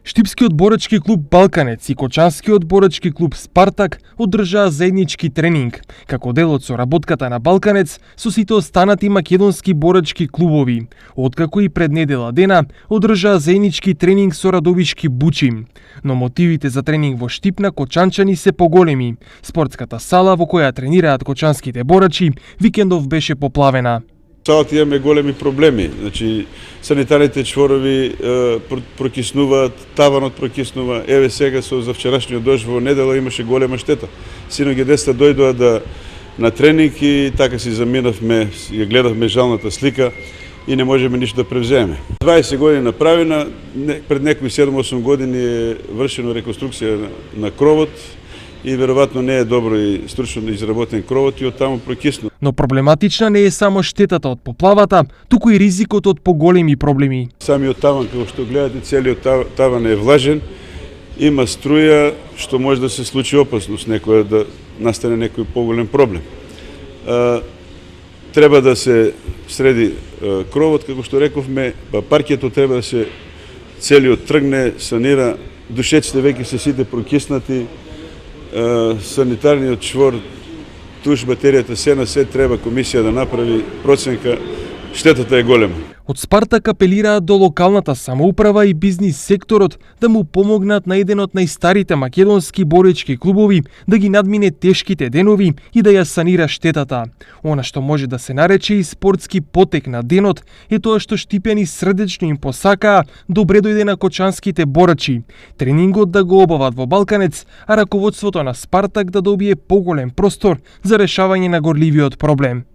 Штипскиот борачки клуб Балканец и Кочанскиот борачки клуб Спартак одржаа заеднички тренинг, како дел од соработката на Балканец со сите останати македонски борачки клубови, откако и пред недела дена одржаа заеднички тренинг со Радовишки Бучи. Но мотивите за тренинг во Штип на кочанчани се поголеми. Спортската сала во која тренираат кочанските борачи викендов беше поплавена. Салата имаме големи проблеми. Значи, санитарните чворови прокиснуваат, таванот прокиснува. Еве сега со за вчерашниот дожд во недела имаше голема штета. Синоќа деца дојдоа на тренинг и така си заминавме, ја гледавме жалната слика и не можеме ништо да превземеме. 20 години направена, пред некои 7-8 години е вршено реконструкција на кровот и веројатно не е добро и стручно изработен кровот и оттаму прокисна. Но проблематична не е само штетата од поплавата, туку и ризикот од поголеми проблеми. Самиот таван, како што гледате, целиот таван е влажен, има струја што може да се случи опасност, да настане некој поголем проблем. Треба да се среди кровот, како што рековме, паркето треба да се целиот тргне, санира, душеците веќе се сите прокиснати, санитарниот чвор, туш, батеријата, се на се треба комисија да направи проценка, штетата е голема. Од Спартак апелираат до локалната самоуправа и бизнис секторот да му помогнат на еден од најстарите македонски боречки клубови да ги надмине тешките денови и да ја санира штетата. Она што може да се нарече и спортски потек на денот е тоа што штипјани срдечно им посакаа добре дојде на кочанските борачи, тренингот да го обават во Балканец, а раководството на Спартак да добие поголем простор за решавање на горливиот проблем.